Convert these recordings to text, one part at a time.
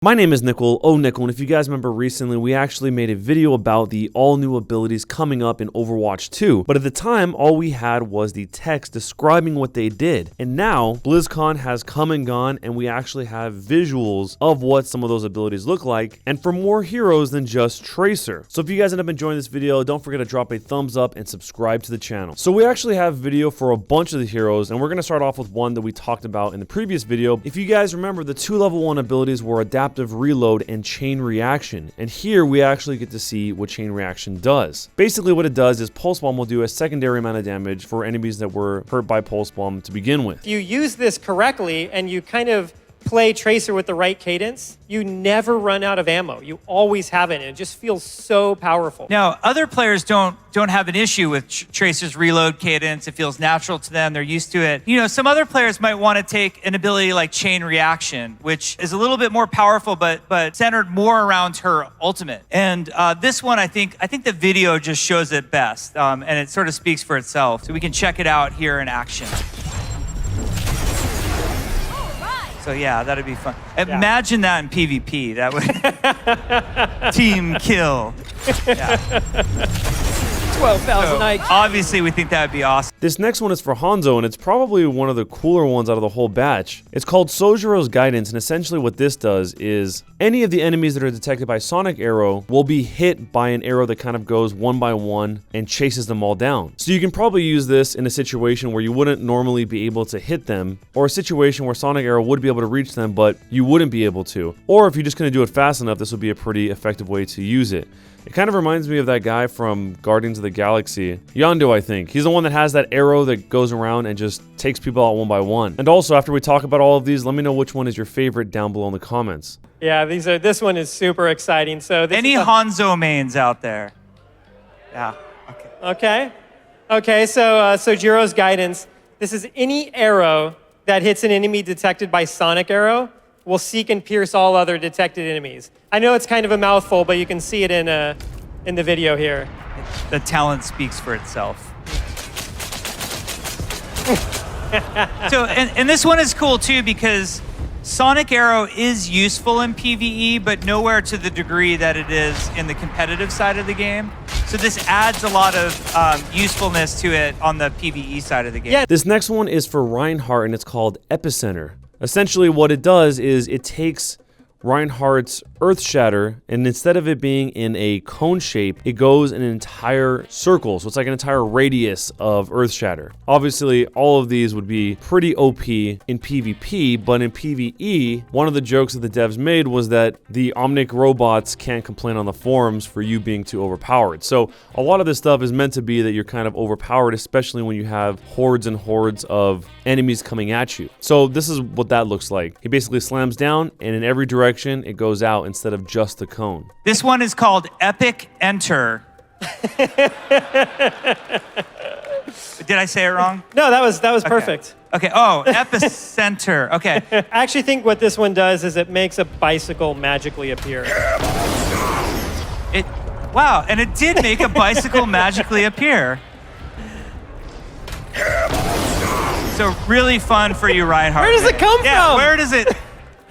My name is Nickel, and if you guys remember recently, we actually made a video about the all-new abilities coming up in Overwatch 2, but at the time, all we had was the text describing what they did. And now, BlizzCon has come and gone, and we actually have visuals of what some of those abilities look like, and for more heroes than just Tracer. So if you guys end up enjoying this video, don't forget to drop a thumbs up and subscribe to the channel. So we actually have video for a bunch of the heroes, and we're going to start off with one that we talked about in the previous video. If you guys remember, the two level 1 abilities were Adaptive Reload and Chain Reaction, and here we actually get to see what Chain Reaction does. Basically what it does is Pulse Bomb will do a secondary amount of damage for enemies that were hurt by Pulse Bomb to begin with. If you use this correctly and you kind of play Tracer with the right cadence, you never run out of ammo. You always have it, and it just feels so powerful. Now, other players don't have an issue with Tracer's reload cadence. It feels natural to them. They're used to it. You know, some other players might want to take an ability like Chain Reaction, which is a little bit more powerful, but centered more around her ultimate. And this one, I think the video just shows it best, and it sort of speaks for itself. So we can check it out here in action. So yeah, that'd be fun. Imagine that in PvP. That would team kill. Yeah. 12,000 IQ. Obviously, we think that would be awesome. This next one is for Hanzo, and it's probably one of the cooler ones out of the whole batch. It's called Sojiro's Guidance, and essentially what this does is any of the enemies that are detected by Sonic Arrow will be hit by an arrow that kind of goes one by one and chases them all down. So you can probably use this in a situation where you wouldn't normally be able to hit them, or a situation where Sonic Arrow would be able to reach them, but you wouldn't be able to. Or if you're just going to do it fast enough, this would be a pretty effective way to use it. It kind of reminds me of that guy from Guardians of the Galaxy. Yondu, I think. He's the one that has that arrow that goes around and just takes people out one by one. And also, after we talk about all of these, let me know which one is your favorite down below in the comments. Yeah, this one is super exciting. So Any Hanzo mains out there? Yeah. Okay, so Jiro's Guidance. This is any arrow that hits an enemy detected by Sonic Arrow will seek and pierce all other detected enemies. I know it's kind of a mouthful, but you can see it in the video here. The talent speaks for itself. So, and this one is cool too because Sonic Arrow is useful in PvE, but nowhere to the degree that it is in the competitive side of the game. So this adds a lot of usefulness to it on the PvE side of the game. Yeah. This next one is for Reinhardt, and it's called Epicenter. Essentially what it does is it takes Reinhardt's Earth Shatter, and instead of it being in a cone shape, it goes in an entire circle. So it's like an entire radius of Earth Shatter. Obviously, all of these would be pretty OP in PvP, but in PvE, one of the jokes that the devs made was that the Omnic robots can't complain on the forums for you being too overpowered. So a lot of this stuff is meant to be that you're kind of overpowered, especially when you have hordes and hordes of enemies coming at you. So this is what that looks like. He basically slams down, and in every direction, it goes out instead of just the cone. This one is called Epic Enter. Did I say it wrong? No, that was perfect. Okay. Oh, Epicenter. Okay. I actually think what this one does is it makes a bicycle magically appear. Wow, and it did make a bicycle magically appear. So really fun for you, Reinhardt. Where does it come from? Where does it?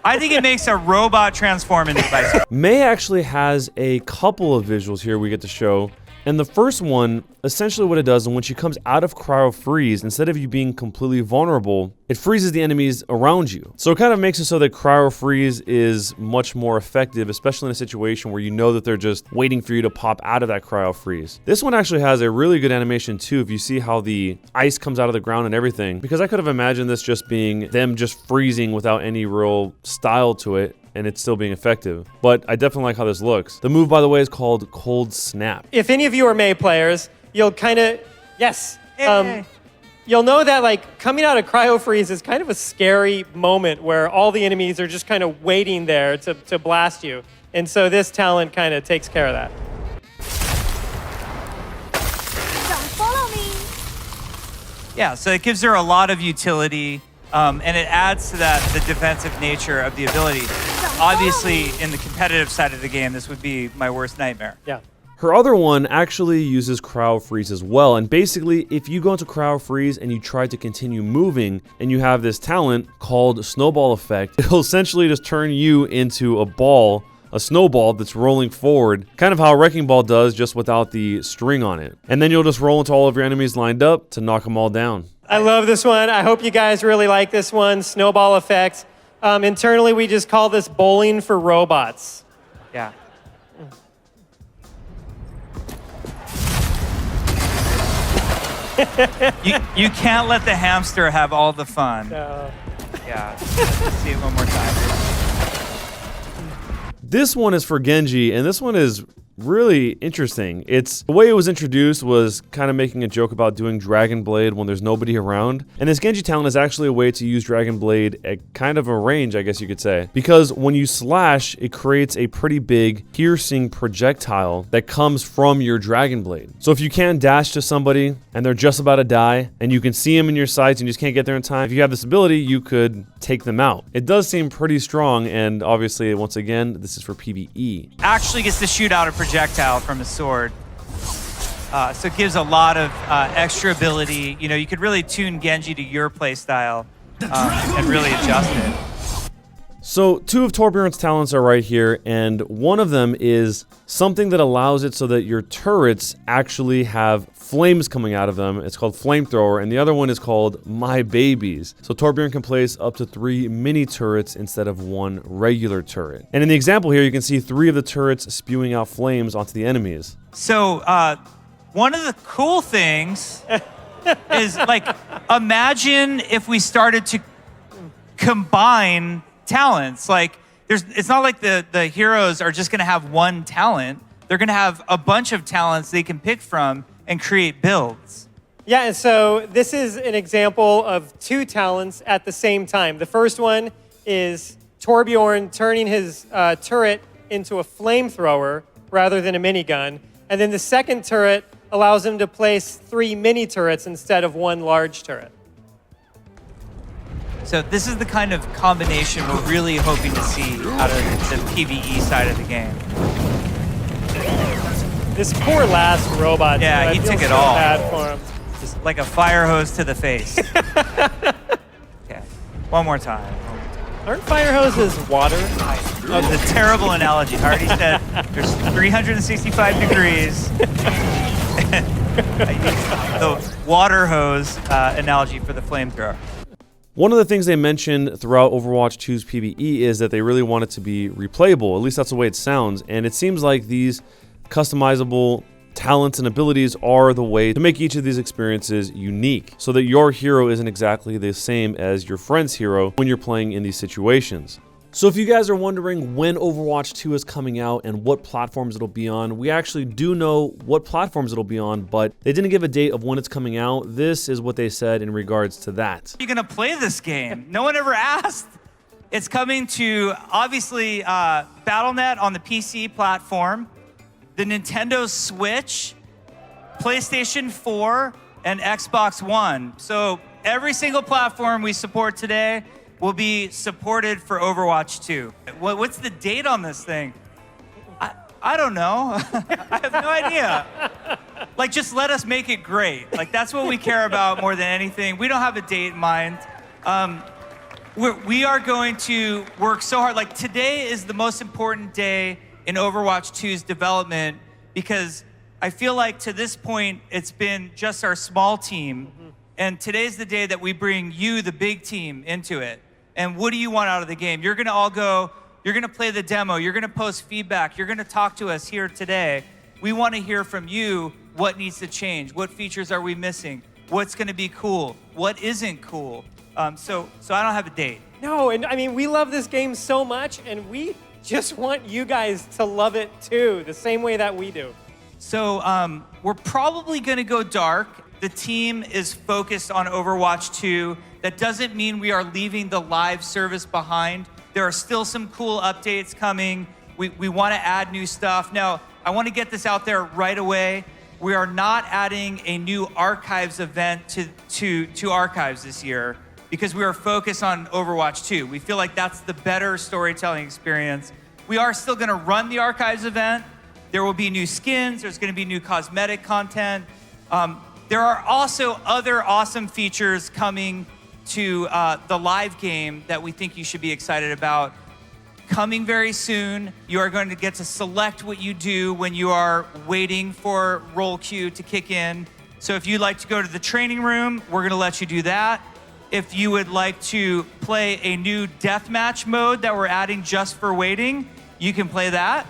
I think it makes a robot transform into a bicycle. Mei actually has a couple of visuals here we get to show. And the first one, essentially what it does, and when she comes out of cryo freeze, instead of you being completely vulnerable, it freezes the enemies around you. So it kind of makes it so that cryo freeze is much more effective, especially in a situation where you know that they're just waiting for you to pop out of that cryo freeze. This one actually has a really good animation too, if you see how the ice comes out of the ground and everything, because I could have imagined this just being them just freezing without any real style to it, and it's still being effective. But I definitely like how this looks. The move, by the way, is called Cold Snap. If any of you are Mei players, you'll kind of, you'll know that like coming out of cryo freeze is kind of a scary moment where all the enemies are just kind of waiting there to blast you. And so this talent kind of takes care of that. Don't follow me. Yeah, so it gives her a lot of utility. And it adds to that the defensive nature of the ability. Obviously, in the competitive side of the game, this would be my worst nightmare. Yeah. Her other one actually uses cryo freeze as well, and basically if you go into cryo freeze and you try to continue moving and you have this talent called snowball effect, it'll essentially just turn you into a snowball that's rolling forward, kind of how a wrecking ball does, just without the string on it. And then you'll just roll into all of your enemies lined up to knock them all down. I love this one. I hope you guys really like this one, snowball effect. Internally, we just call this bowling for robots. Yeah. You can't let the hamster have all the fun. No. Yeah. Let's see it one more time. This one is for Genji, and this one is really interesting. The way it was introduced was kind of making a joke about doing Dragon Blade when there's nobody around. And this Genji talent is actually a way to use Dragon Blade at kind of a range, I guess you could say. Because when you slash, it creates a pretty big piercing projectile that comes from your Dragon Blade. So if you can dash to somebody and they're just about to die, and you can see them in your sights and you just can't get there in time, if you have this ability, you could take them out. It does seem pretty strong, and obviously, once again, this is for PvE. Actually gets to shoot out a projectile from his sword. So it gives a lot of extra ability. You know, you could really tune Genji to your playstyle and really adjust it. So two of Torbjorn's talents are right here, and one of them is something that allows it so that your turrets actually have flames coming out of them. It's called Flamethrower, and the other one is called My Babies. So Torbjorn can place up to 3 mini turrets instead of 1 regular turret. And in the example here, you can see 3 of the turrets spewing out flames onto the enemies. So one of the cool things is, like, imagine if we started to combine talents. Like, it's not like the heroes are just going to have one talent. They're going to have a bunch of talents they can pick from and create builds. Yeah, and so this is an example of 2 talents at the same time. The first one is Torbjorn turning his turret into a flamethrower rather than a minigun. And then the second turret allows him to place 3 mini turrets instead of 1 large turret. So this is the kind of combination we're really hoping to see out of the PvE side of the game. This poor last robot. Yeah, I he feel took it so all. bad for him. Just like a fire hose to the face. Okay, one more time. Aren't fire hoses water? Oh, the terrible analogy. I already said there's 365 degrees. I used the water hose analogy for the flamethrower. One of the things they mentioned throughout Overwatch 2's PvE is that they really want it to be replayable. At least that's the way it sounds. And it seems like these customizable talents and abilities are the way to make each of these experiences unique, so that your hero isn't exactly the same as your friend's hero when you're playing in these situations. So if you guys are wondering when Overwatch 2 is coming out and what platforms it'll be on, we actually do know what platforms it'll be on, but they didn't give a date of when it's coming out. This is what they said in regards to that. You're gonna play this game. No one ever asked. It's coming to, obviously, Battle.net on the PC platform, the Nintendo Switch, PlayStation 4, and Xbox One. So every single platform we support today will be supported for Overwatch 2. What's the date on this thing? I don't know. I have no idea. Like, just let us make it great. Like, that's what we care about more than anything. We don't have a date in mind. We are going to work so hard. Like, today is the most important day in Overwatch 2's development, because I feel like to this point, it's been just our small team. And today's the day that we bring you, the big team, into it. And what do you want out of the game? You're gonna all go, you're gonna play the demo, you're gonna post feedback, you're gonna talk to us here today. We wanna hear from you what needs to change, what features are we missing, what's gonna be cool, what isn't cool. So I don't have a date. No, and I mean, we love this game so much, and we just want you guys to love it too, the same way that we do. So we're probably gonna go dark. The team is focused on Overwatch 2. That doesn't mean we are leaving the live service behind. There are still some cool updates coming. We want to add new stuff. Now, I want to get this out there right away. We are not adding a new Archives event to Archives this year, because we are focused on Overwatch 2. We feel like that's the better storytelling experience. We are still going to run the Archives event, There will be new skins. There's going to be new cosmetic content. There are also other awesome features coming to the live game that we think you should be excited about. Coming very soon, you are going to get to select what you do when you are waiting for roll queue to kick in. So if you'd like to go to the training room, we're going to let you do that. If you would like to play a new deathmatch mode that we're adding just for waiting, you can play that.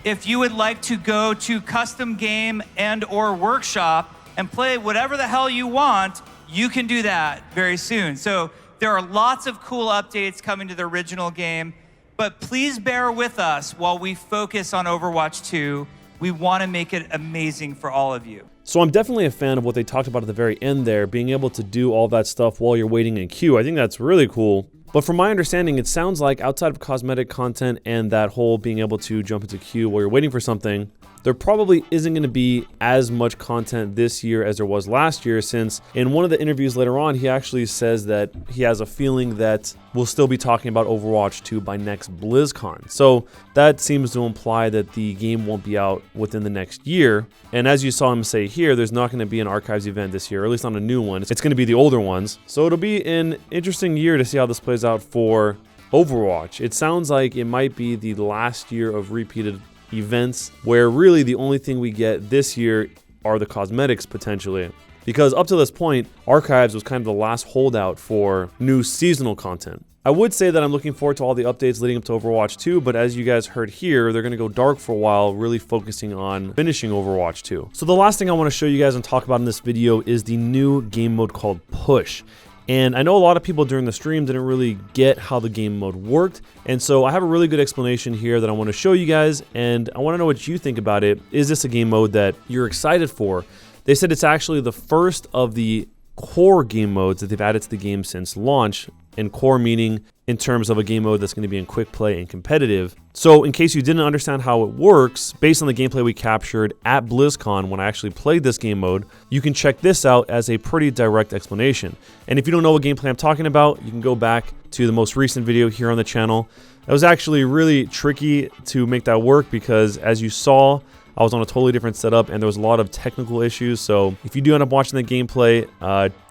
If you would like to go to custom game and or workshop and play whatever the hell you want, you can do that very soon. So there are lots of cool updates coming to the original game, but please bear with us while we focus on Overwatch 2. We want to make it amazing for all of you. So I'm definitely a fan of what they talked about at the very end there, being able to do all that stuff while you're waiting in queue. I think that's really cool. But from my understanding, it sounds like outside of cosmetic content and that whole being able to jump into queue while you're waiting for something, there probably isn't going to be as much content this year as there was last year, since in one of the interviews later on, he actually says that he has a feeling that we'll still be talking about Overwatch 2 by next BlizzCon. So that seems to imply that the game won't be out within the next year. And as you saw him say here, there's not going to be an Archives event this year, or at least not a new one. It's going to be the older ones. So it'll be an interesting year to see how this plays out for Overwatch. It sounds like it might be the last year of repeated events, where really the only thing we get this year are the cosmetics potentially. Because up to this point, Archives was kind of the last holdout for new seasonal content. I would say that I'm looking forward to all the updates leading up to Overwatch 2, but as you guys heard here, they're going to go dark for a while, really focusing on finishing Overwatch 2. So the last thing I want to show you guys and talk about in this video is the new game mode called Push. And I know a lot of people during the stream didn't really get how the game mode worked, and so I have a really good explanation here that I want to show you guys, and I want to know what you think about it. Is this a game mode that you're excited for? They said it's actually the first of the core game modes that they've added to the game since launch, and core meaning in terms of a game mode that's going to be in quick play and competitive. So in case you didn't understand how it works, based on the gameplay we captured at BlizzCon when I actually played this game mode, you can check this out as a pretty direct explanation. And if you don't know what gameplay I'm talking about, you can go back to the most recent video here on the channel. It was actually really tricky to make that work because, as you saw, I was on a totally different setup and there was a lot of technical issues. So if you do end up watching the gameplay,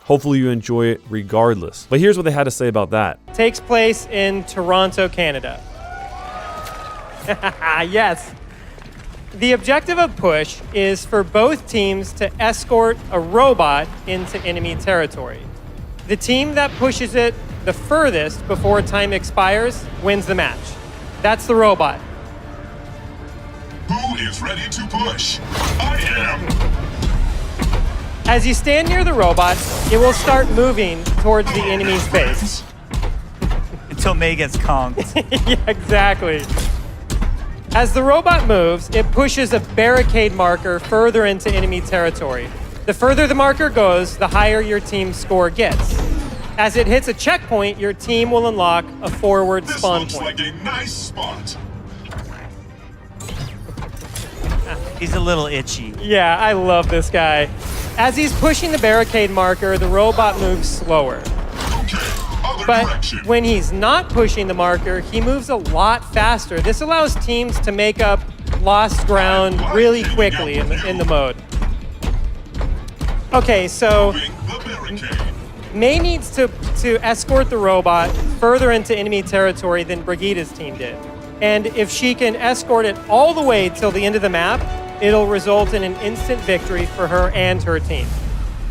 hopefully you enjoy it regardless. But here's what they had to say about that. Takes place in Toronto, Canada. Yes. The objective of Push is for both teams to escort a robot into enemy territory. The team that pushes it the furthest before time expires wins the match. That's the robot. Who is ready to push? I am! As you stand near the robot, it will start moving towards the enemy's base. Until May gets conked. Yeah, exactly. As the robot moves, it pushes a barricade marker further into enemy territory. The further the marker goes, the higher your team's score gets. As it hits a checkpoint, your team will unlock a forward spawn This looks point. like a nice spot. He's a little itchy. Yeah, I love this guy. As he's pushing the barricade marker, the robot moves slower. Okay, other But direction. when he's not pushing the marker, he moves a lot faster. This allows teams to make up lost ground really quickly in the mode. Okay, so Moving the barricade. May needs to escort the robot further into enemy territory than Brigitte's team did. And if she can escort it all the way till the end of the map, it'll result in an instant victory for her and her team.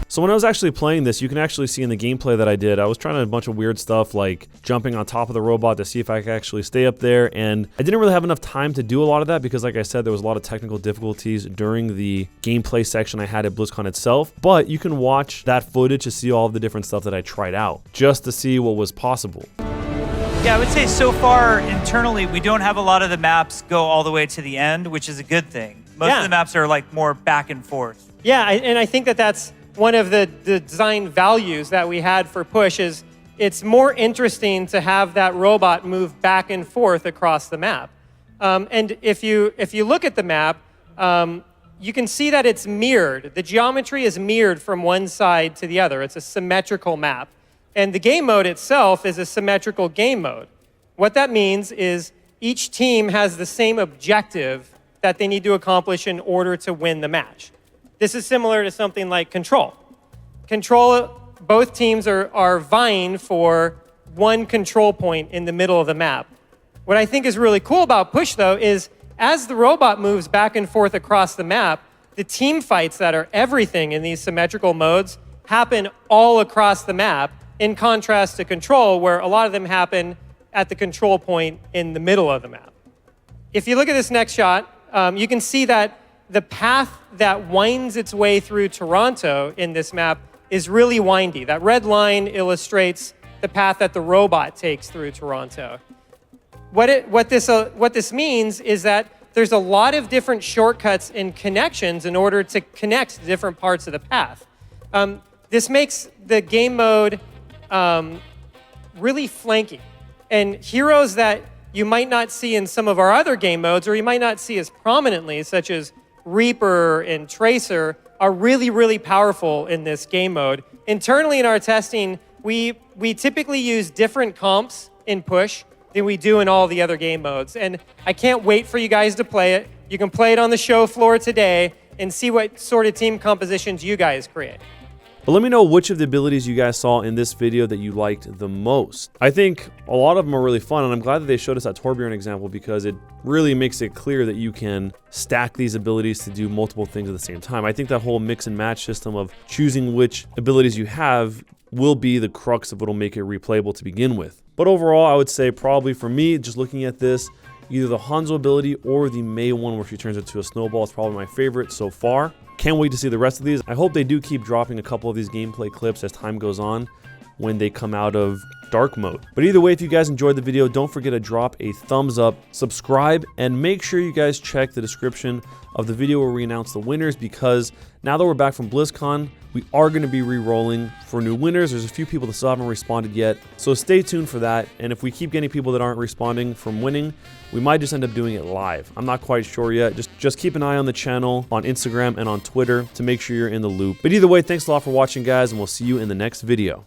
So when I was actually playing this, you can actually see in the gameplay that I did, I was trying a bunch of weird stuff like jumping on top of the robot to see if I could actually stay up there, and I didn't really have enough time to do a lot of that because, like I said, there was a lot of technical difficulties during the gameplay section I had at BlizzCon itself, but you can watch that footage to see all of the different stuff that I tried out, just to see what was possible. Yeah, I would say so far internally, we don't have a lot of the maps go all the way to the end, which is a good thing. Most Yeah. of the maps are like more back and forth. Yeah, and I think that that's one of the design values that we had for Push is it's more interesting to have that robot move back and forth across the map. And if you look at the map, you can see that it's mirrored. The geometry is mirrored from one side to the other. It's a symmetrical map. And the game mode itself is a symmetrical game mode. What that means is each team has the same objective that they need to accomplish in order to win the match. This is similar to something like Control. Control, both teams are vying for one control point in the middle of the map. What I think is really cool about Push, though, is as the robot moves back and forth across the map, the team fights that are everything in these symmetrical modes happen all across the map, in contrast to Control, where a lot of them happen at the control point in the middle of the map. If you look at this next shot, you can see that the path that winds its way through Toronto in this map is really windy. That red line illustrates the path that the robot takes through Toronto. What this means is that there's a lot of different shortcuts and connections in order to connect different parts of the path. This makes the game mode really flanky. And heroes that you might not see in some of our other game modes, or you might not see as prominently, such as Reaper and Tracer, are really, really powerful in this game mode. Internally in our testing, we typically use different comps in Push than we do in all the other game modes. And I can't wait for you guys to play it. You can play it on the show floor today and see what sort of team compositions you guys create. But let me know which of the abilities you guys saw in this video that you liked the most. I think a lot of them are really fun, and I'm glad that they showed us that Torbjorn example because it really makes it clear that you can stack these abilities to do multiple things at the same time. I think that whole mix and match system of choosing which abilities you have will be the crux of what'll make it replayable to begin with. But overall, I would say probably for me, just looking at this, either the Hanzo ability or the Mei one where she turns into a snowball is probably my favorite so far. Can't wait to see the rest of these. I hope they do keep dropping a couple of these gameplay clips as time goes on when they come out of dark mode. But either way, if you guys enjoyed the video, don't forget to drop a thumbs up, subscribe, and make sure you guys check the description of the video where we announce the winners, because now that we're back from BlizzCon, we are going to be re-rolling for new winners. There's a few people that still haven't responded yet, so stay tuned for that. And if we keep getting people that aren't responding from winning, we might just end up doing it live. I'm not quite sure yet. Just keep an eye on the channel, on Instagram and on Twitter to make sure you're in the loop. But either way, thanks a lot for watching, guys, and we'll see you in the next video.